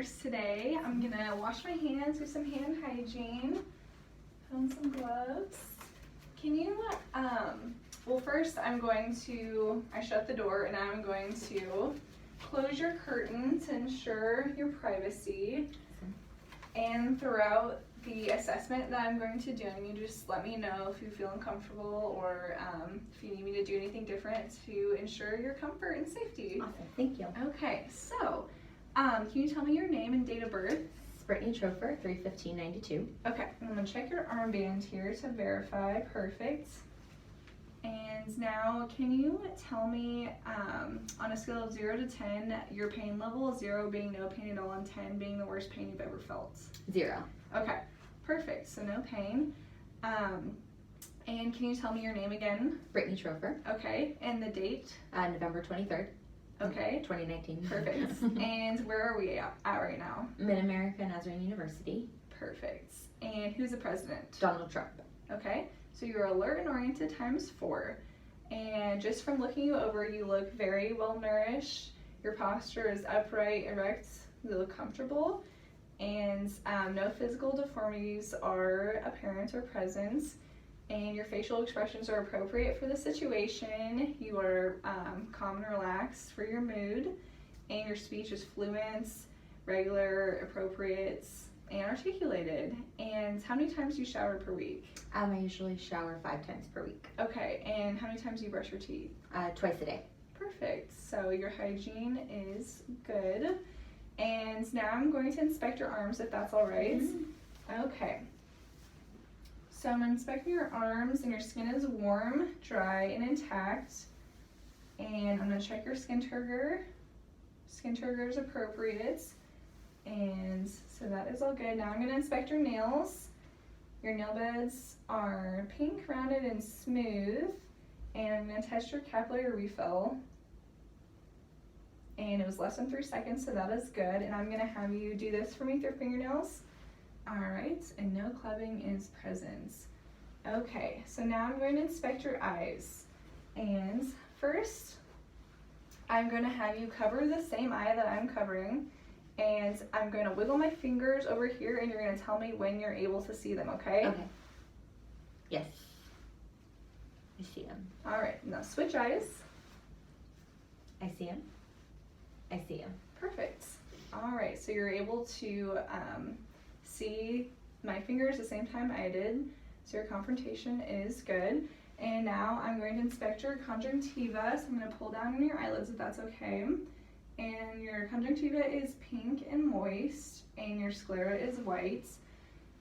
nurse today. I'm gonna wash my hands, do some hand hygiene, put on some gloves. Can you, well first I shut the door and I'm going to close your curtain to ensure your privacy. And throughout the assessment that I'm going to do, you just let me know if you feel uncomfortable or if you need me to do anything different to ensure your comfort and safety. Awesome, thank you. Okay, so can you tell me your name and date of birth? It's Brittany Trofer, 3/15/92. Okay, I'm gonna check your armband here to verify. Perfect. And now, can you tell me, on a scale of 0 to 10, your pain level, 0 being no pain at all and 10 being the worst pain you've ever felt? 0. Okay, perfect, so no pain. And can you tell me your name again? Brittany Trofer. Okay, and the date? November 23rd. Okay. 2019. Perfect. And where are we at right now? Mid-America Nazarene University. Perfect. And who's the president? Donald Trump. Okay, so you're alert and oriented ×4. And just from looking you over, you look very well nourished. Your posture is upright, erect, you look comfortable. And no physical deformities are apparent or present. And your facial expressions are appropriate for the situation. You are calm and relaxed for your mood. And your speech is fluent, regular, appropriate, and articulated. And how many times do you shower per week? I usually shower 5 times per week. Okay, and how many times do you brush your teeth? Twice a day. Perfect, so your hygiene is good. And now I'm going to inspect your arms if that's all right. Mm-hmm. Okay. So I'm inspecting your arms and your skin is warm, dry, and intact. And I'm gonna check your skin turgor. Skin turgor is appropriate. And so that is all good. Now I'm gonna inspect your nails. Your nail beds are pink, rounded, and smooth. And I'm gonna test your capillary refill. And it was less than 3 seconds, so that is good. And I'm gonna have you do this for me with your fingernails. All right, and no clubbing is present. Okay, so now I'm going to inspect your eyes. And first, I'm going to have you cover the same eye that I'm covering. And I'm going to wiggle my fingers over here and you're going to tell me when you're able to see them, okay? Okay. Yes. I see them. All right, now switch eyes. I see them. I see them. Perfect. All right, so you're able to see my fingers the same time I did, so your confrontation is good. And now I'm going to inspect your conjunctiva, so I'm going to pull down on your eyelids if that's okay. And your conjunctiva is pink and moist, and your sclera is white.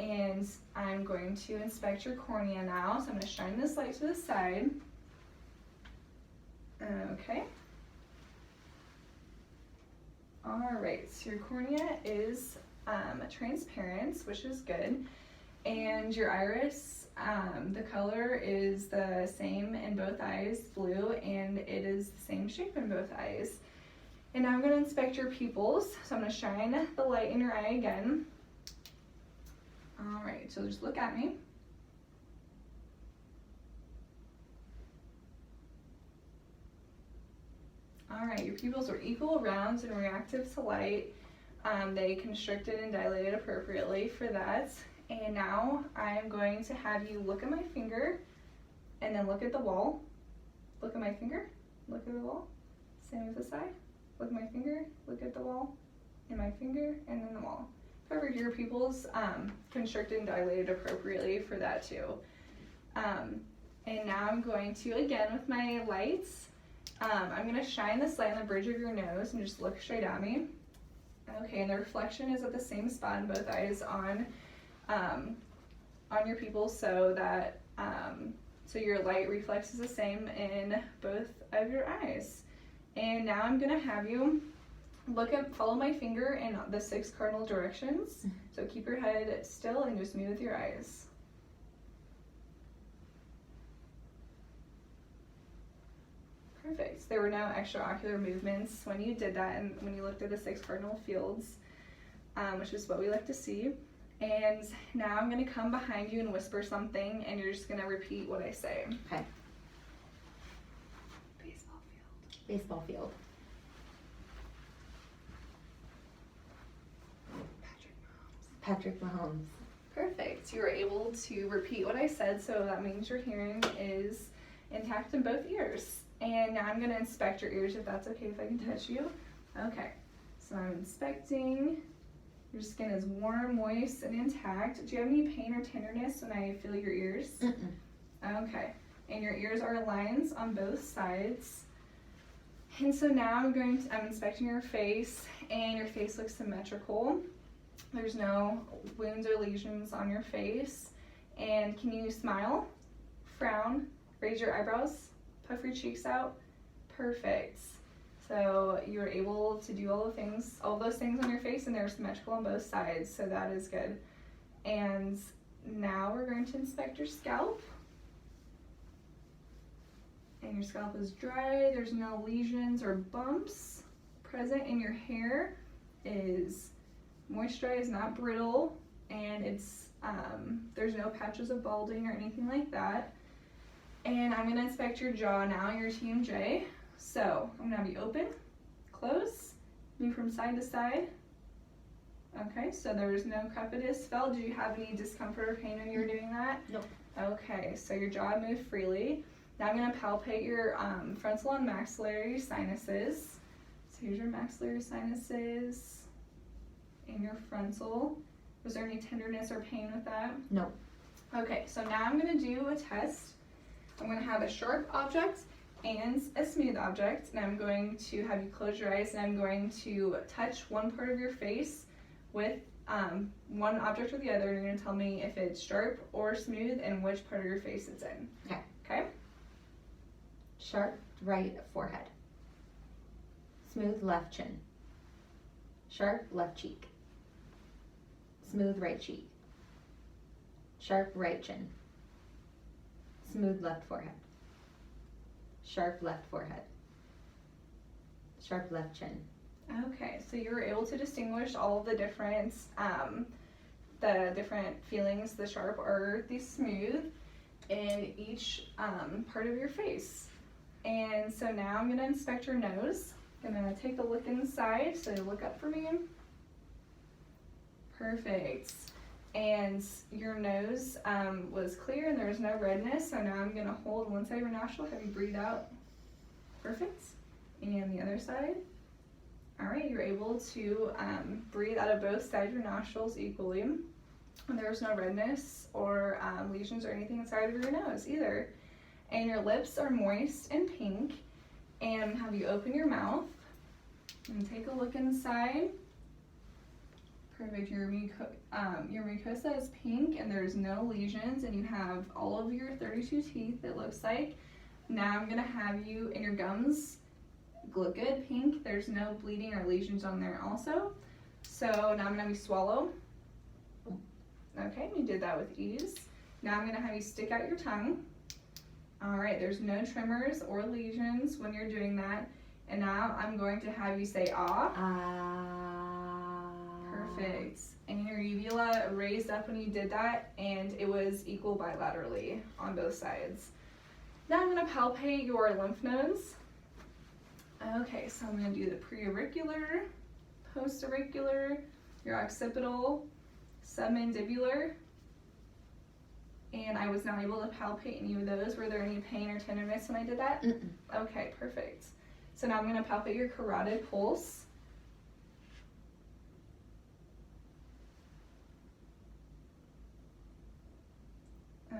And I'm going to inspect your cornea now, so I'm going to shine this light to the side. Okay. Alright, so your cornea is transparent, which is good, and your iris, the color is the same in both eyes, blue, and it is the same shape in both eyes. And now I'm going to inspect your pupils, so I'm going to shine the light in your eye again. Alright, so just look at me. Alright, your pupils are equal, round, and reactive to light. They constricted and dilated appropriately for that. And now I'm going to have you look at my finger and then look at the wall. Look at my finger, look at the wall. Same as this side. Look at my finger, look at the wall, and my finger, and then the wall. However, your pupils constricted and dilated appropriately for that too. And now I'm going to, again with my lights, I'm going to shine this light on the bridge of your nose and just look straight at me. Okay, and the reflection is at the same spot in both eyes on your pupils, so that so your light reflects the same in both of your eyes. And now I'm going to have you follow my finger in the 6 cardinal directions. So keep your head still and just move with your eyes. Perfect. There were no extraocular movements when you did that and when you looked at the 6 cardinal fields, which is what we like to see. And now I'm going to come behind you and whisper something, and you're just going to repeat what I say. Okay. Baseball field. Baseball field. Patrick Mahomes. Perfect. You were able to repeat what I said, so that means your hearing is intact in both ears. And now I'm going to inspect your ears if that's okay if I can touch you. Okay. So I'm inspecting. Your skin is warm, moist, and intact. Do you have any pain or tenderness when I feel your ears? Mm-mm. Okay. And your ears are lines on both sides. And so now I'm inspecting your face, and your face looks symmetrical. There's no wounds or lesions on your face. And can you smile, frown, raise your eyebrows, puff your cheeks out? Perfect. So you were able to do all those things on your face, and they're symmetrical on both sides, so that is good. And now we're going to inspect your scalp. And your scalp is dry, there's no lesions or bumps present, and your hair is moisturized, not brittle, and there's no patches of balding or anything like that. And I'm gonna inspect your jaw now, your TMJ. So I'm gonna have you open, close, move from side to side. Okay, so there's no crepitus felt. Did you have any discomfort or pain when you were doing that? Nope. Okay, so your jaw moved freely. Now I'm gonna palpate your frontal and maxillary sinuses. So here's your maxillary sinuses and your frontal. Was there any tenderness or pain with that? No. Okay, so now I'm gonna do a test. I'm gonna have a sharp object and a smooth object, and I'm going to have you close your eyes, and I'm going to touch one part of your face with one object or the other, and you're gonna tell me if it's sharp or smooth and which part of your face it's in. Okay. Okay? Sharp right forehead. Smooth left chin. Sharp left cheek. Smooth right cheek. Sharp right chin. Smooth left forehead. Sharp left forehead. Sharp left chin. Okay, so you were able to distinguish all of the different feelings, the sharp or the smooth, in each part of your face. And so now I'm gonna inspect your nose. I'm gonna take a look inside, so look up for me. Perfect. And your nose was clear and there was no redness, so now I'm gonna hold one side of your nostril, have you breathe out. Perfect. And the other side. All right, you're able to breathe out of both sides of your nostrils equally. And there was no redness or lesions or anything inside of your nose either. And your lips are moist and pink. And have you open your mouth and take a look inside. Perfect. Your mucosa is pink and there's no lesions, and you have all of your 32 teeth, it looks like. Now I'm gonna have you, and your gums look good, pink. There's no bleeding or lesions on there also. So now I'm gonna have you swallow. Okay, you did that with ease. Now I'm gonna have you stick out your tongue. All right, there's no tremors or lesions when you're doing that. And now I'm going to have you say ah. Perfect. And your uvula raised up when you did that, and it was equal bilaterally on both sides. Now I'm going to palpate your lymph nodes. Okay, so I'm going to do the preauricular, postauricular, your occipital, submandibular, and I was not able to palpate any of those. Were there any pain or tenderness when I did that? Mm-mm. Okay, perfect. So now I'm going to palpate your carotid pulse.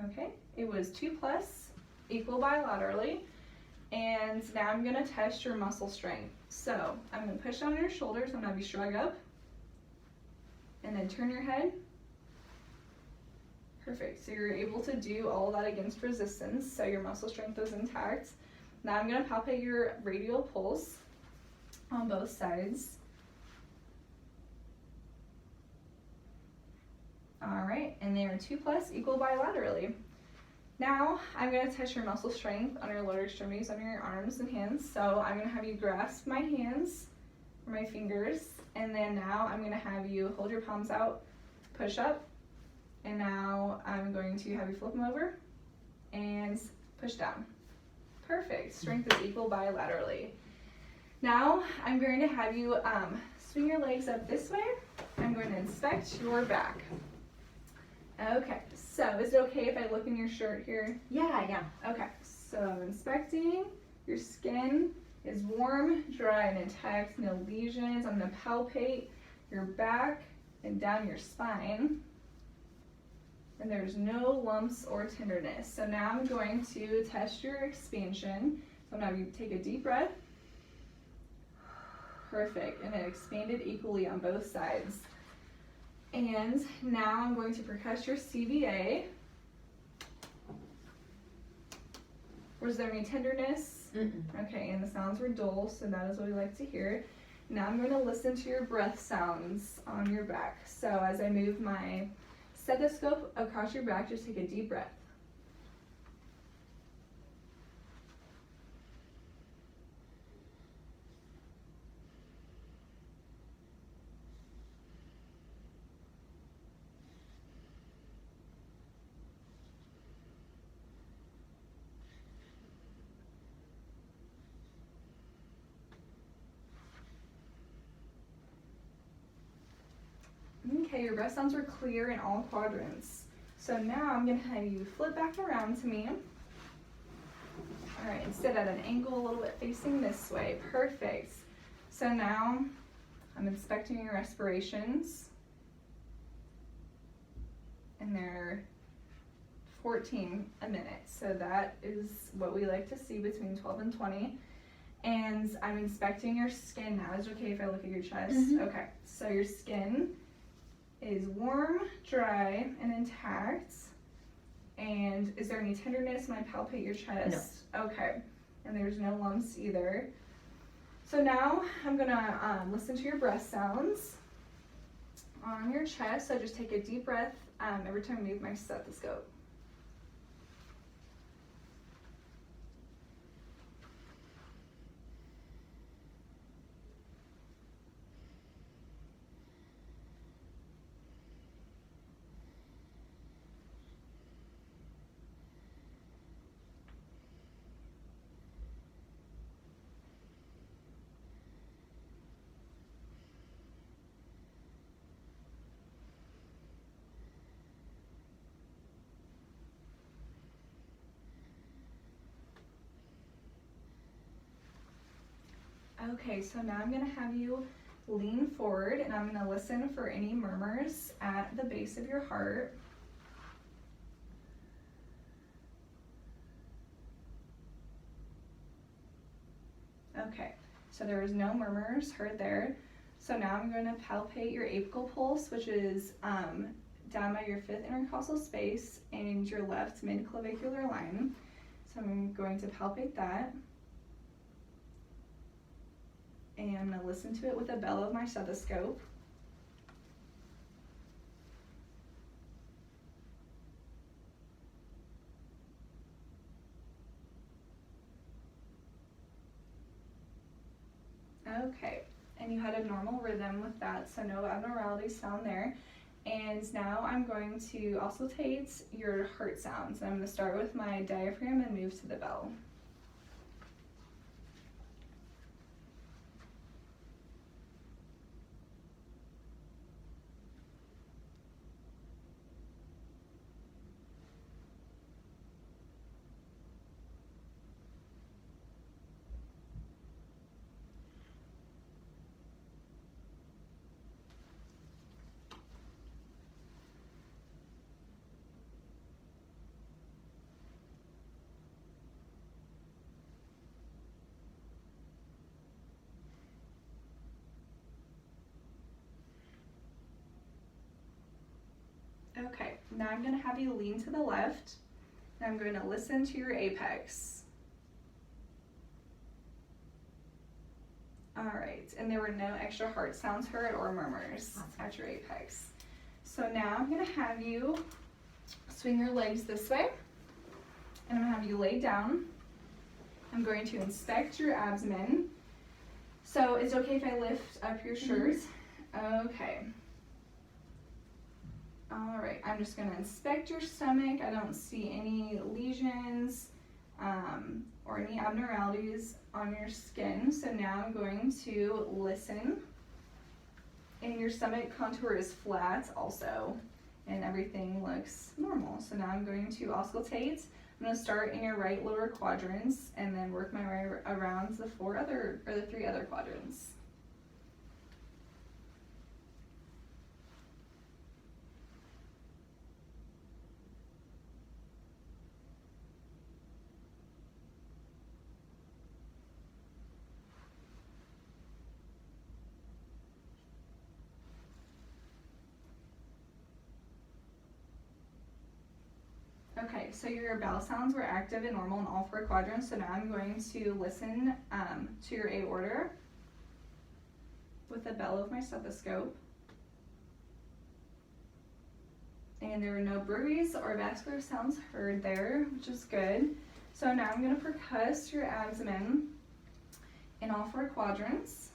Okay, it was 2+, equal bilaterally. And now I'm going to test your muscle strength. So I'm going to push down on your shoulders. I'm going to have you shrug up. And then turn your head. Perfect. So you're able to do all of that against resistance. So your muscle strength is intact. Now I'm going to palpate your radial pulse on both sides. All right, and they are 2+, equal bilaterally. Now I'm going to test your muscle strength on your lower extremities, on your arms and hands. So I'm going to have you grasp my hands, or my fingers, and then now I'm going to have you hold your palms out, push up, and now I'm going to have you flip them over and push down. Perfect. Strength is equal bilaterally. Now I'm going to have you swing your legs up this way. I'm going to inspect your back. Okay, so is it okay if I look in your shirt here? Yeah. Okay, so I'm inspecting. Your skin is warm, dry, and intact, no lesions. I'm going to palpate your back and down your spine. And there's no lumps or tenderness. So now I'm going to test your expansion. So I'm going to have you take a deep breath. Perfect, and it expanded equally on both sides. And now I'm going to percuss your CVA. Was there any tenderness? Mm-mm. Okay, and the sounds were dull, so that is what we like to hear. Now I'm going to listen to your breath sounds on your back. So as I move my stethoscope across your back, just take a deep breath. Okay, your breath sounds were clear in all quadrants. So now I'm going to have you flip back around to me. All right, and sit at an angle a little bit facing this way. Perfect. So now I'm inspecting your respirations. And they're 14 a minute. So that is what we like to see between 12 and 20. And I'm inspecting your skin now. Is it okay if I look at your chest? Mm-hmm. Okay, so your skin is warm, dry, and intact. And is there any tenderness when I palpate your chest? No. Okay, and there's no lumps either. So now I'm gonna listen to your breath sounds on your chest. So just take a deep breath every time I move my stethoscope. Okay, so now I'm going to have you lean forward and I'm going to listen for any murmurs at the base of your heart. Okay, so there was no murmurs heard there. So now I'm going to palpate your apical pulse, which is down by your 5th intercostal space and your left midclavicular line. So I'm going to palpate that. And I'm going to listen to it with the bellow of my stethoscope. Okay, and you had a normal rhythm with that, so no abnormalities found there. And now I'm going to auscultate your heart sounds. And I'm going to start with my diaphragm and move to the bell. Okay, now I'm going to have you lean to the left, and I'm going to listen to your apex. All right, and there were no extra heart sounds heard or murmurs at your apex. So now I'm going to have you swing your legs this way, and I'm going to have you lay down. I'm going to inspect your abdomen. So is it okay if I lift up your shirt? Okay. All right, I'm just gonna inspect your stomach. I don't see any lesions. or any abnormalities on your skin. So now I'm going to listen, and your stomach contour is flat also, and everything looks normal. So now I'm going to auscultate. I'm going to start in your right lower quadrants and then work my way around the three other quadrants. Okay, so your bowel sounds were active and normal in all four quadrants, so now I'm going to listen to your aorta with the bellow of my stethoscope. And there were no bruits or vascular sounds heard there, which is good. So now I'm going to percuss your abdomen in all four quadrants.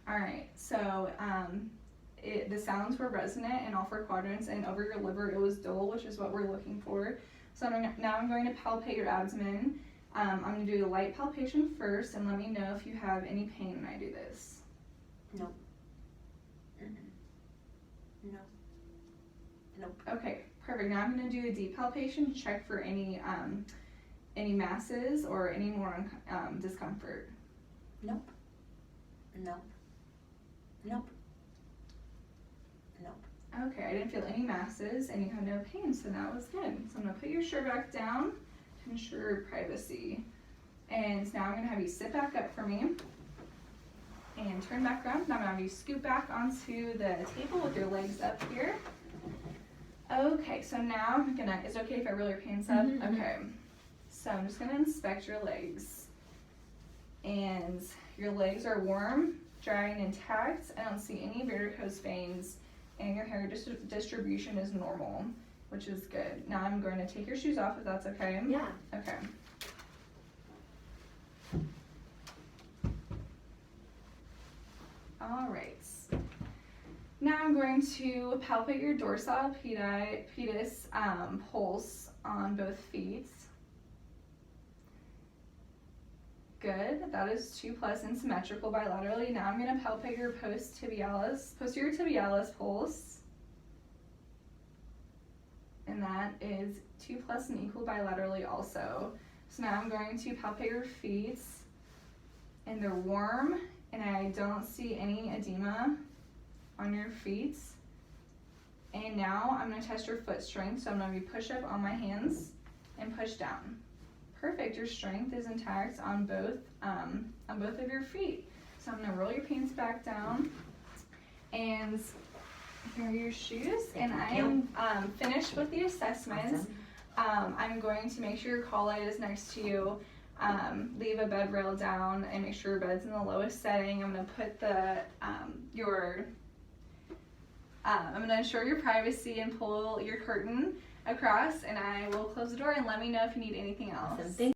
Alright, so the sounds were resonant in all four quadrants, and over your liver it was dull, which is what we're looking for. So now I'm going to palpate your abdomen. I'm going to do a light palpation first, and let me know if you have any pain when I do this. Nope. No. Nope. Okay, perfect. Now I'm going to do a deep palpation to check for any masses or any more discomfort. Nope. Nope. Nope. Nope. Okay, I didn't feel any masses and you had no pain, so that was good. So I'm going to put your shirt back down to ensure privacy. And now I'm going to have you sit back up for me and turn back around. Now I'm going to have you scoot back onto the table with your legs up here. Okay, so now I'm going to, is it okay if I roll your pants up? Mm-hmm. Okay, so I'm just going to inspect your legs. And your legs are warm, dry, and intact. I don't see any varicose veins, and your hair distribution is normal, which is good. Now I'm going to take your shoes off if that's okay. Yeah. Okay. All right. Now I'm going to palpate your dorsal pedis pulse on both feet. Good, that is 2+ and symmetrical bilaterally. Now I'm going to palpate your posterior tibialis pulse. And that is 2+ and equal bilaterally also. So now I'm going to palpate your feet, and they're warm, and I don't see any edema on your feet. And now I'm going to test your foot strength, so I'm going to be push up on my hands and push down. Perfect, your strength is intact on both of your feet. So I'm going to roll your pants back down, and here are your shoes. And I am finished with the assessment. Awesome. I'm going to make sure your call light is next to you. Leave a bed rail down and make sure your bed's in the lowest setting. I'm going to put I'm going to ensure your privacy and pull your curtain across, and I will close the door, and let me know if you need anything else. Awesome.